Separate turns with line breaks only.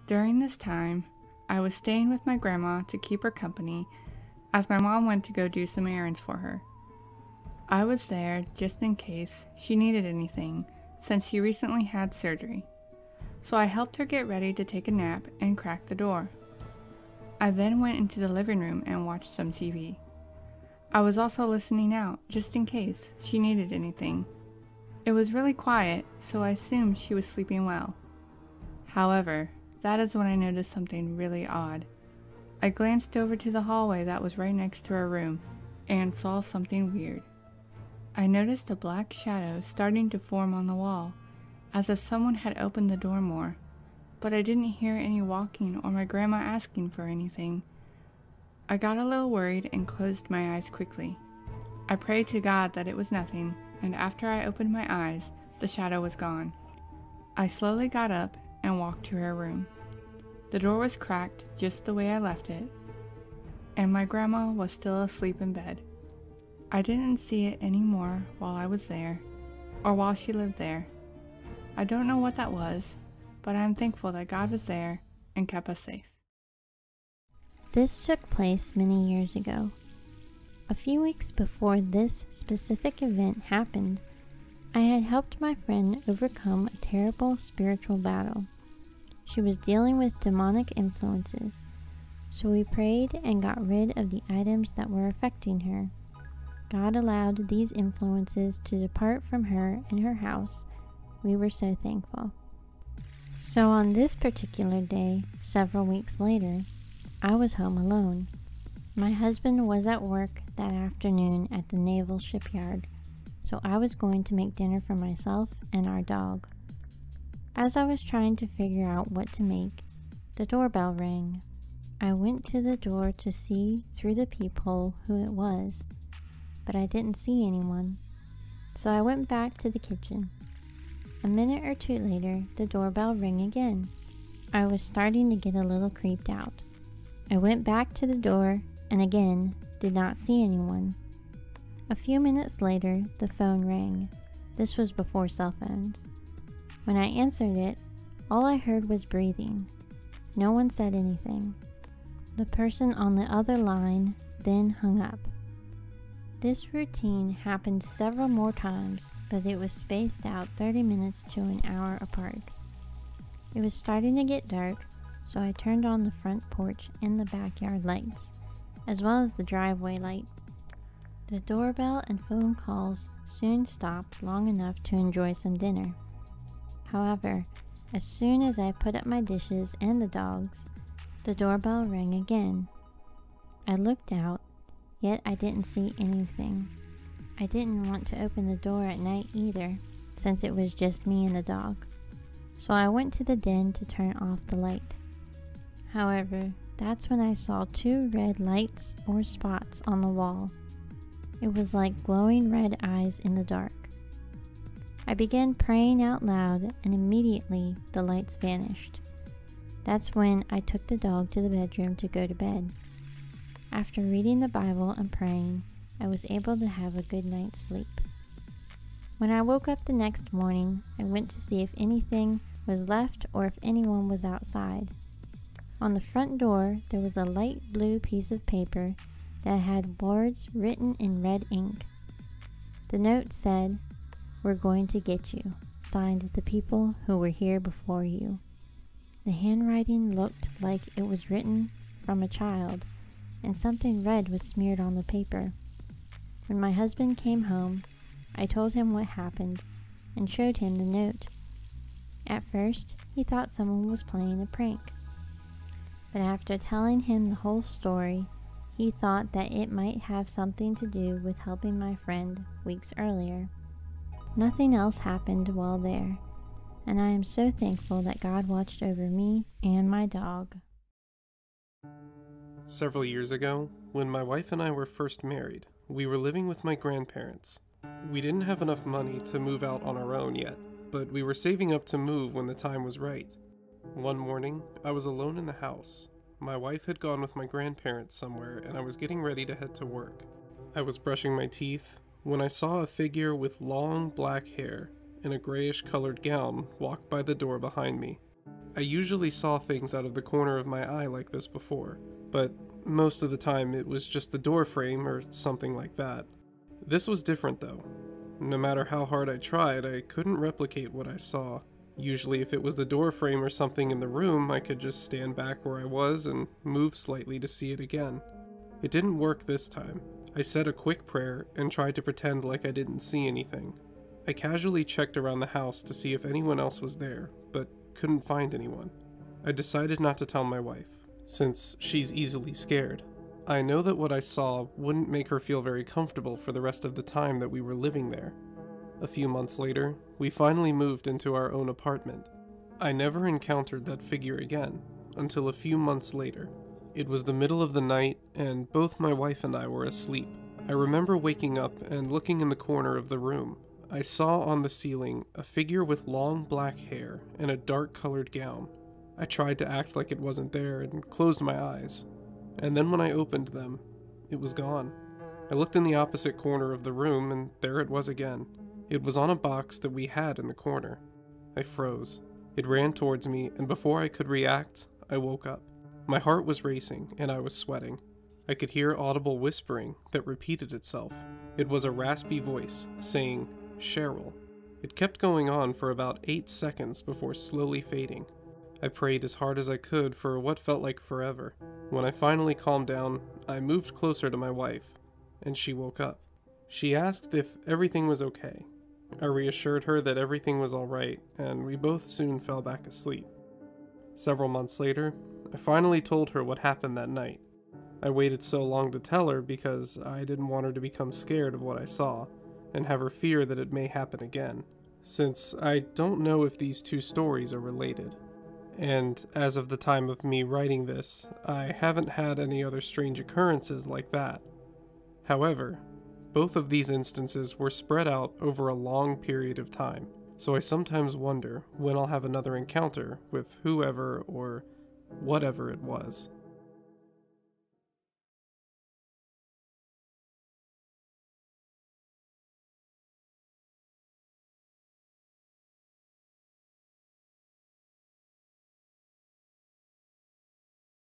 During this time, I was staying with my grandma to keep her company as my mom went to go do some errands for her. I was there just in case she needed anything since she recently had surgery. So I helped her get ready to take a nap and crack the door. I then went into the living room and watched some TV. I was also listening out just in case she needed anything. It was really quiet, so I assumed she was sleeping well. However, that is when I noticed something really odd. I glanced over to the hallway that was right next to her room and saw something weird. I noticed a black shadow starting to form on the wall, as if someone had opened the door more, but I didn't hear any walking or my grandma asking for anything. I got a little worried and closed my eyes quickly. I prayed to God that it was nothing, and after I opened my eyes, the shadow was gone. I slowly got up and walked to her room. The door was cracked just the way I left it, and my grandma was still asleep in bed. I didn't see it anymore while I was there, or while she lived there. I don't know what that was, but I'm thankful that God was there and kept us safe.
This took place many years ago. A few weeks before this specific event happened, I had helped my friend overcome a terrible spiritual battle. She was dealing with demonic influences, so we prayed and got rid of the items that were affecting her. God allowed these influences to depart from her and her house. We were so thankful. So on this particular day, several weeks later, I was home alone. My husband was at work that afternoon at the naval shipyard, so I was going to make dinner for myself and our dog. As I was trying to figure out what to make, the doorbell rang. I went to the door to see through the peephole who it was, but I didn't see anyone, so I went back to the kitchen. A minute or two later, the doorbell rang again. I was starting to get a little creeped out. I went back to the door and again did not see anyone. A few minutes later, the phone rang. This was before cell phones. When I answered it, all I heard was breathing. No one said anything. The person on the other line then hung up. This routine happened several more times, but it was spaced out 30 minutes to an hour apart. It was starting to get dark, so I turned on the front porch and the backyard lights, as well as the driveway light. The doorbell and phone calls soon stopped long enough to enjoy some dinner. However, as soon as I put up my dishes and the dogs, the doorbell rang again. I looked out, yet I didn't see anything. I didn't want to open the door at night either, since it was just me and the dog, so I went to the den to turn off the light. However, that's when I saw two red lights or spots on the wall. It was like glowing red eyes in the dark. I began praying out loud and immediately the lights vanished. That's when I took the dog to the bedroom to go to bed. After reading the Bible and praying, I was able to have a good night's sleep. When I woke up the next morning, I went to see if anything was left or if anyone was outside. On the front door, there was a light blue piece of paper that had words written in red ink. The note said, "We're going to get you," signed the people who were here before you. The handwriting looked like it was written from a child, and something red was smeared on the paper. When my husband came home, I told him what happened and showed him the note. At first, he thought someone was playing a prank. But after telling him the whole story, he thought that it might have something to do with helping my friend weeks earlier. Nothing else happened while there, and I am so thankful that God watched over me and my dog.
Several years ago, when my wife and I were first married, we were living with my grandparents. We didn't have enough money to move out on our own yet, but we were saving up to move when the time was right. One morning, I was alone in the house. My wife had gone with my grandparents somewhere, and I was getting ready to head to work. I was brushing my teeth when I saw a figure with long black hair in a grayish-colored gown walk by the door behind me. I usually saw things out of the corner of my eye like this before, but most of the time it was just the door frame or something like that. This was different though. No matter how hard I tried, I couldn't replicate what I saw. Usually if it was the door frame or something in the room, I could just stand back where I was and move slightly to see it again. It didn't work this time. I said a quick prayer and tried to pretend like I didn't see anything. I casually checked around the house to see if anyone else was there, but couldn't find anyone. I decided not to tell my wife, since she's easily scared. I know that what I saw wouldn't make her feel very comfortable for the rest of the time that we were living there. A few months later, we finally moved into our own apartment. I never encountered that figure again, until a few months later. It was the middle of the night, and both my wife and I were asleep. I remember waking up and looking in the corner of the room. I saw on the ceiling a figure with long black hair and a dark-colored gown. I tried to act like it wasn't there and closed my eyes. And then when I opened them, it was gone. I looked in the opposite corner of the room, and there it was again. It was on a box that we had in the corner. I froze. It ran towards me, and before I could react, I woke up. My heart was racing, and I was sweating. I could hear audible whispering that repeated itself. It was a raspy voice, saying, "Cheryl." It kept going on for about 8 seconds before slowly fading. I prayed as hard as I could for what felt like forever. When I finally calmed down, I moved closer to my wife, and she woke up. She asked if everything was okay. I reassured her that everything was alright, and we both soon fell back asleep. Several months later, I finally told her what happened that night. I waited so long to tell her because I didn't want her to become scared of what I saw, and have her fear that it may happen again, since I don't know if these two stories are related. And as of the time of me writing this, I haven't had any other strange occurrences like that. However, both of these instances were spread out over a long period of time, so I sometimes wonder when I'll have another encounter with whoever or whatever it was.